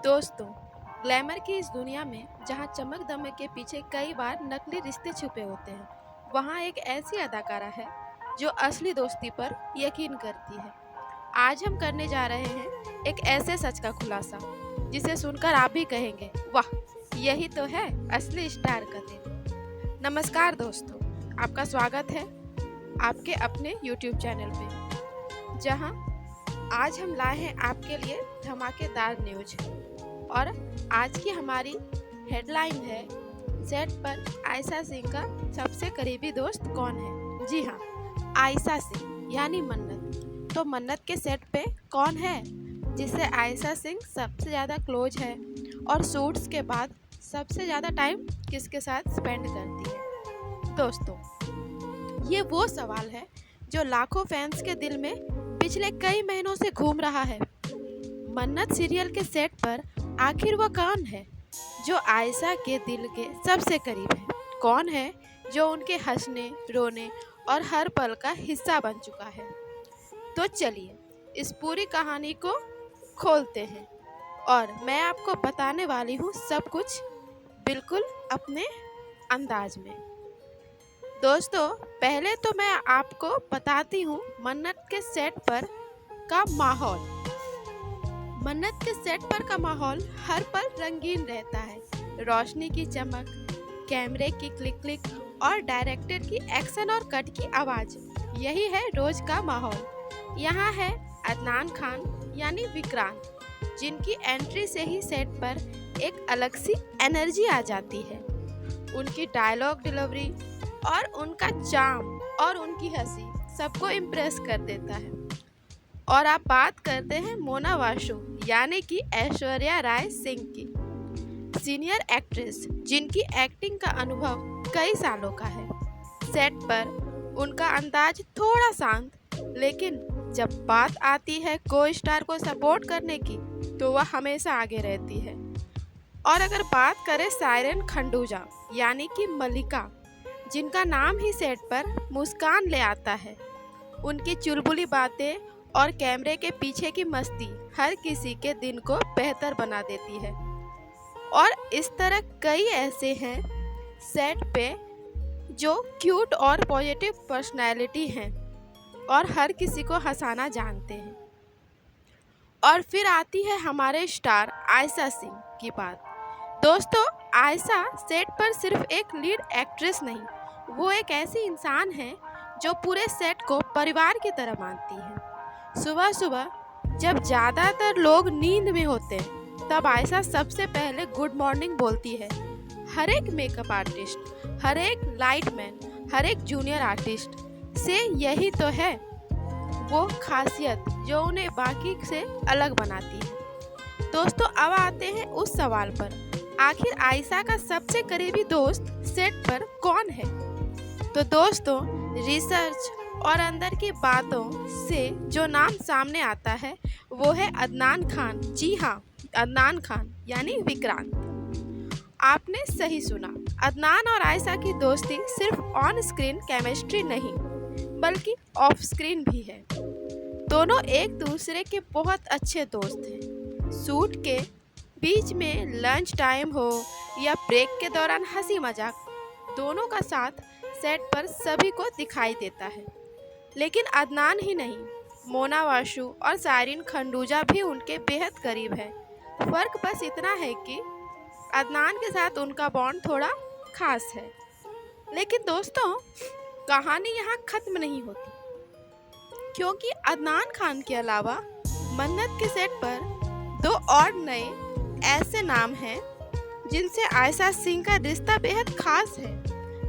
दोस्तों, ग्लैमर की इस दुनिया में जहाँ चमक दमक के पीछे कई बार नकली रिश्ते छुपे होते हैं, वहाँ एक ऐसी अदाकारा है जो असली दोस्ती पर यकीन करती है। आज हम करने जा रहे हैं एक ऐसे सच का खुलासा जिसे सुनकर आप भी कहेंगे, वाह, यही तो है असली स्टार का दिल। नमस्कार दोस्तों, आपका स्वागत है आपके अपने YouTube चैनल पे, जहाँ आज हम लाए हैं आपके लिए धमाकेदार न्यूज। और आज की हमारी हेडलाइन है, सेट पर आयशा सिंह का सबसे करीबी दोस्त कौन है। जी हाँ, आयशा सिंह यानी मन्नत। तो मन्नत के सेट पे कौन है जिससे आयशा सिंह सबसे ज़्यादा क्लोज है, और शूट्स के बाद सबसे ज़्यादा टाइम किसके साथ स्पेंड करती है। दोस्तों, ये वो सवाल है जो लाखों फैंस के दिल में पिछले कई महीनों से घूम रहा है। मन्नत सीरियल के सेट पर आखिर वो कौन है जो आयशा के दिल के सबसे करीब है? कौन है जो उनके हंसने, रोने और हर पल का हिस्सा बन चुका है? तो चलिए इस पूरी कहानी को खोलते हैं और मैं आपको बताने वाली हूँ सब कुछ बिल्कुल अपने अंदाज में। दोस्तों, पहले तो मैं आपको बताती हूँ मन्नत के सेट पर का माहौल। मन्नत के सेट पर का माहौल हर पल रंगीन रहता है। रोशनी की चमक, कैमरे की क्लिक क्लिक और डायरेक्टर की एक्शन और कट की आवाज़, यही है रोज का माहौल। यहाँ है अदनान खान यानी विक्रांत, जिनकी एंट्री से ही सेट पर एक अलग सी एनर्जी आ जाती है। उनकी डायलॉग डिलीवरी और उनका चार्म और उनकी हंसी सबको इम्प्रेस कर देता है। और आप बात करते हैं मोना वासु यानी कि ऐश्वर्या राय सिंह की, सीनियर एक्ट्रेस जिनकी एक्टिंग का अनुभव कई सालों का है। सेट पर उनका अंदाज थोड़ा शांत, लेकिन जब बात आती है को स्टार को सपोर्ट करने की तो वह हमेशा आगे रहती है। और अगर बात करें सायरन खंडूजा यानी कि मलिका, जिनका नाम ही सेट पर मुस्कान ले आता है, उनकी चुलबुली बातें और कैमरे के पीछे की मस्ती हर किसी के दिन को बेहतर बना देती है। और इस तरह कई ऐसे हैं सेट पे जो क्यूट और पॉजिटिव पर्सनैलिटी हैं और हर किसी को हंसाना जानते हैं। और फिर आती है हमारे स्टार आयशा सिंह की बात। दोस्तों, आयशा सेट पर सिर्फ एक लीड एक्ट्रेस नहीं, वो एक ऐसी इंसान है जो पूरे सेट को परिवार की तरह मानती है। सुबह सुबह जब ज़्यादातर लोग नींद में होते हैं, तब आयशा सबसे पहले गुड मॉर्निंग बोलती है। हर एक मेकअप आर्टिस्ट, हर एक लाइटमैन, हर एक जूनियर आर्टिस्ट से यही तो है वो खासियत जो उन्हें बाकी से अलग बनाती है। दोस्तों, अब आते हैं उस सवाल पर, आखिर आयशा का सबसे करीबी दोस्त सेट पर कौन है? तो दोस्तों, रिसर्च और अंदर की बातों से जो नाम सामने आता है वो है अदनान खान। जी हाँ, अदनान खान यानी विक्रांत। आपने सही सुना, अदनान और आयशा की दोस्ती सिर्फ ऑन स्क्रीन केमिस्ट्री नहीं बल्कि ऑफ स्क्रीन भी है। दोनों एक दूसरे के बहुत अच्छे दोस्त हैं। शूट के बीच में लंच टाइम हो या ब्रेक के दौरान हंसी मजाक, दोनों का साथ सेट पर सभी को दिखाई देता है। लेकिन अदनान ही नहीं, मोना वासु और सायरन खंडूजा भी उनके बेहद करीब है। फ़र्क बस इतना है कि अदनान के साथ उनका बॉन्ड थोड़ा खास है। लेकिन दोस्तों, कहानी यहाँ ख़त्म नहीं होती, क्योंकि अदनान खान के अलावा मन्नत के सेट पर दो और नए ऐसे नाम हैं जिनसे आयशा सिंह का रिश्ता बेहद खास है।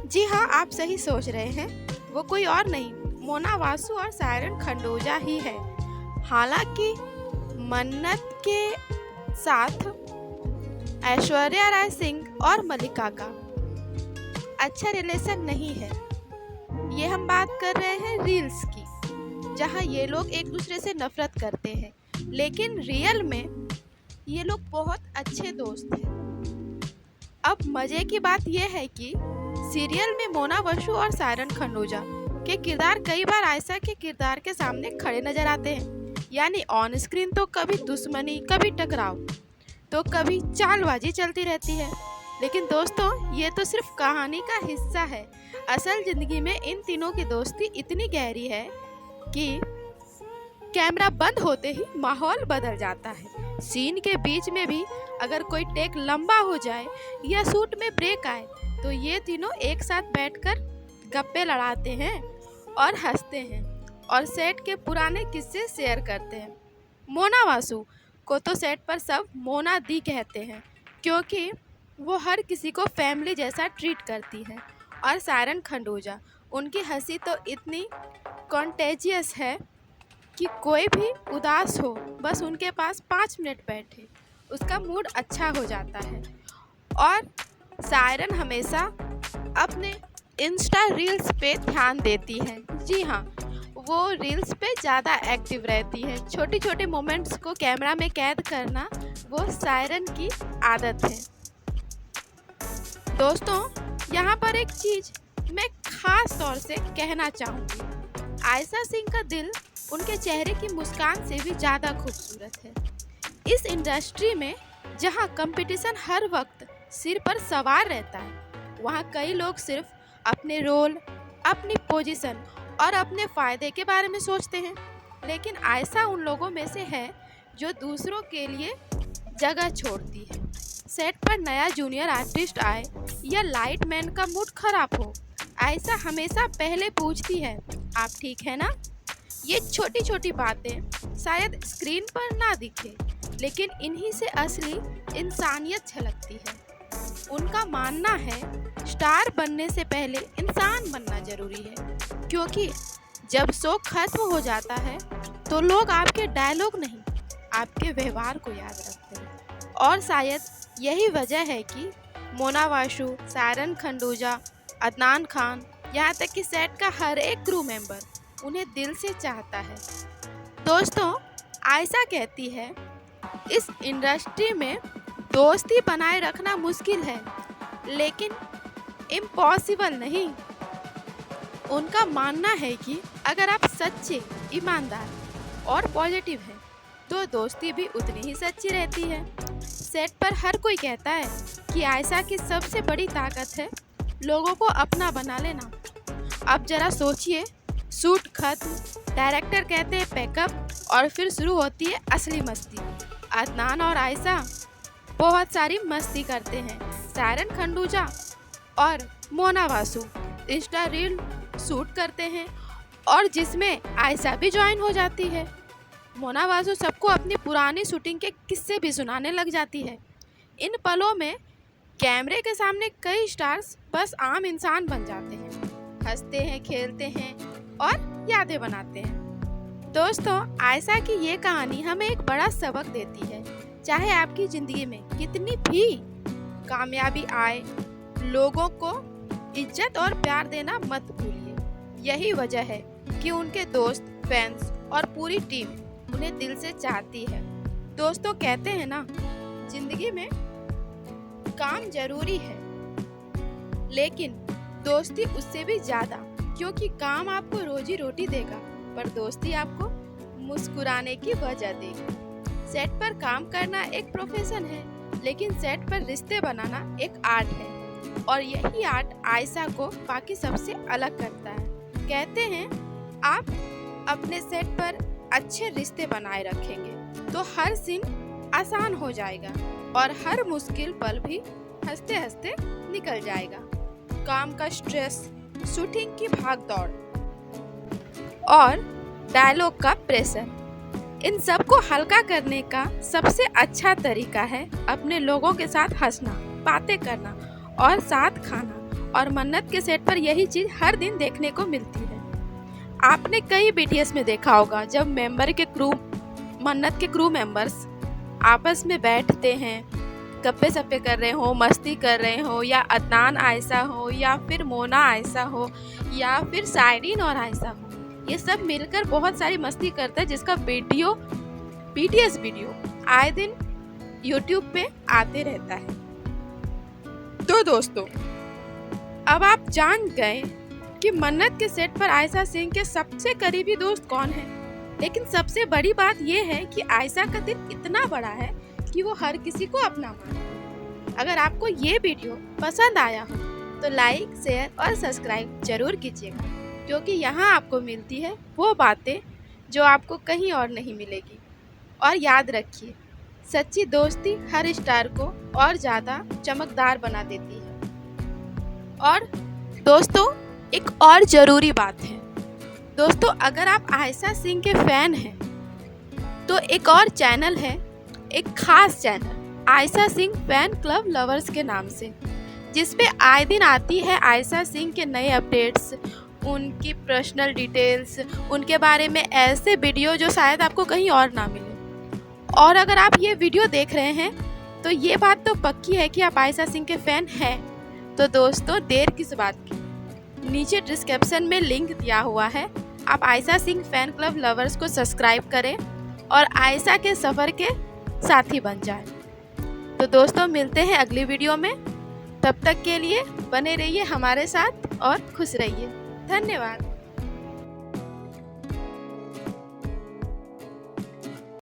जी हाँ, आप सही सोच रहे हैं, वो कोई और नहीं, मोना वासु और सायरन खंडूजा ही है। हालांकि मन्नत के साथ ऐश्वर्या राय सिंह और मलिका का अच्छा रिलेशन नहीं है। ये हम बात कर रहे हैं रील्स की, जहां ये लोग एक दूसरे से नफरत करते हैं, लेकिन रियल में ये लोग बहुत अच्छे दोस्त हैं। अब मज़े की बात यह है कि सीरियल में मोना वासु और सायरन खंडूजा के किरदार कई बार आयशा के किरदार के सामने खड़े नजर आते हैं। यानी ऑन स्क्रीन तो कभी दुश्मनी, कभी टकराव, तो कभी चालबाजी चलती रहती है। लेकिन दोस्तों, ये तो सिर्फ कहानी का हिस्सा है। असल जिंदगी में इन तीनों की दोस्ती इतनी गहरी है कि कैमरा बंद होते ही माहौल बदल जाता है। सीन के बीच में भी अगर कोई टेक लंबा हो जाए या शूट में ब्रेक आए तो ये तीनों एक साथ बैठकर गप्पे लड़ाते हैं और हंसते हैं और सेट के पुराने किस्से शेयर करते हैं। मोना वासु को तो सेट पर सब मोना दी कहते हैं, क्योंकि वो हर किसी को फैमिली जैसा ट्रीट करती है। और सायरन खंडूजा, उनकी हंसी तो इतनी कॉन्टेजियस है कि कोई भी उदास हो, बस उनके पास 5 मिनट बैठे उसका मूड अच्छा हो जाता है। और सायरन हमेशा अपने इंस्टा रील्स पे ध्यान देती है। जी हाँ, वो रील्स पे ज़्यादा एक्टिव रहती है। छोटे छोटे मोमेंट्स को कैमरा में कैद करना वो सायरन की आदत है। दोस्तों, यहाँ पर एक चीज़ मैं ख़ास तौर से कहना चाहूँगी। आयशा सिंह का दिल उनके चेहरे की मुस्कान से भी ज़्यादा खूबसूरत है। इस इंडस्ट्री में जहाँ कंपटीशन हर वक्त सिर पर सवार रहता है, वहाँ कई लोग सिर्फ अपने रोल, अपनी पोजीशन और अपने फ़ायदे के बारे में सोचते हैं। लेकिन आयशा उन लोगों में से है जो दूसरों के लिए जगह छोड़ती है। सेट पर नया जूनियर आर्टिस्ट आए या लाइट मैन का मूड खराब हो, आयशा हमेशा पहले पूछती है, आप ठीक है ना? ये छोटी छोटी बातें शायद स्क्रीन पर ना दिखे, लेकिन इन्हीं से असली इंसानियत झलकती है। उनका मानना है स्टार बनने से पहले इंसान बनना जरूरी है, क्योंकि जब शो खत्म हो जाता है तो लोग आपके डायलॉग नहीं, आपके व्यवहार को याद रखते हैं। और शायद यही वजह है कि मोना वासु, सायरन खंडूजा, अदनान खान, यहाँ तक कि सेट का हर एक क्रू मेंबर उन्हें दिल से चाहता है। दोस्तों, आयशा कहती है, इस इंडस्ट्री में दोस्ती बनाए रखना मुश्किल है, लेकिन इम्पॉसिबल नहीं। उनका मानना है कि अगर आप सच्चे, ईमानदार और पॉजिटिव हैं, तो दोस्ती भी उतनी ही सच्ची रहती है। सेट पर हर कोई कहता है कि आयशा की सबसे बड़ी ताकत है लोगों को अपना बना लेना। अब जरा सोचिए, शूट खत्म, डायरेक्टर कहते हैं पैकअप और फिर शुरू होती है असली मस्ती। अदनान और आयशा बहुत सारी मस्ती करते हैं। सायरन खंडूजा और Mona Vasu Insta reel shoot करते हैं और जिसमें आयशा भी ज्वाइन हो जाती है। मोना वासु सबको अपनी पुरानी शूटिंग के किस्से भी सुनाने लग जाती है। इन पलों में कैमरे के सामने कई स्टार्स बस आम इंसान बन जाते हैं, हंसते हैं, खेलते हैं और यादें बनाते हैं। दोस्तों, आयशा की ये कहानी हमें एक बड़ा सबक देती है। चाहे आपकी ज़िंदगी में कितनी भी कामयाबी आए, लोगों को इज्जत और प्यार देना मत भूलिए। यही वजह है कि उनके दोस्त, फैंस और पूरी टीम उन्हें दिल से चाहती है। दोस्तों, कहते हैं ना, जिंदगी में काम जरूरी है, लेकिन दोस्ती उससे भी ज़्यादा, क्योंकि काम आपको रोजी रोटी देगा, पर दोस्ती आपको मुस्कुराने की वजह देगी। सेट पर काम करना एक प्रोफेशन है, लेकिन सेट पर रिश्ते बनाना एक आर्ट है, और यही आर्ट आयशा को बाकी सबसे अलग करता है। कहते हैं, आप अपने सेट पर अच्छे रिश्ते बनाए रखेंगे तो हर सीन आसान हो जाएगा और हर मुश्किल पल भी हंसते हंसते निकल जाएगा। काम का स्ट्रेस, शूटिंग की भागदौड़ और डायलॉग का प्रेशर, इन सब को हल्का करने का सबसे अच्छा तरीका है अपने लोगों के साथ हंसना, बातें करना और साथ खाना। और मन्नत के सेट पर यही चीज़ हर दिन देखने को मिलती है। आपने कई बीटीएस में देखा होगा, जब मन्नत के क्रू मेंबर्स आपस में बैठते हैं, गप्पे सप्पे कर रहे हो, मस्ती कर रहे हो, या अदनान आयशा हो, या फिर मोना आयशा हो, या फिर सायरीन और आयशा हो, ये सब मिलकर बहुत सारी मस्ती करते हैं, जिसका बीटीएस वीडियो आए दिन यूट्यूब पे आते रहता है। तो दोस्तों, अब आप जान गए कि मन्नत के सेट पर आयशा सिंह के सबसे करीबी दोस्त कौन है। लेकिन सबसे बड़ी बात यह है कि आयशा का दिल इतना बड़ा है कि वो हर किसी को अपना माने। अगर आपको ये वीडियो पसंद आया हो तो लाइक, शेयर और सब्सक्राइब जरूर कीजिएगा, क्योंकि यहाँ आपको मिलती है वो बातें जो आपको कहीं और नहीं मिलेगी। और याद रखिए, सच्ची दोस्ती हर स्टार को और ज़्यादा चमकदार बना देती है। और दोस्तों, एक और ज़रूरी बात है दोस्तों, अगर आप आयशा सिंह के फ़ैन हैं तो एक और चैनल है, एक खास channel Ayesha Singh fan club lovers के नाम से, जिसपे आए दिन आती है आयशा सिंह के नए अपडेट्स, उनकी पर्सनल डिटेल्स, उनके बारे में ऐसे वीडियो जो शायद आपको कहीं और ना मिले। और अगर आप ये वीडियो देख रहे हैं तो ये बात तो पक्की है कि आप आयशा सिंह के फ़ैन हैं। तो दोस्तों, देर किस बात की, नीचे डिस्क्रिप्शन में लिंक दिया हुआ है, आप Ayesha Singh fan club lovers को सब्सक्राइब करें और आयशा के सफ़र के साथी बन जाएं। तो दोस्तों, मिलते हैं अगली वीडियो में। तब तक के लिए बने रहिए हमारे साथ और खुश रहिए। धन्यवाद।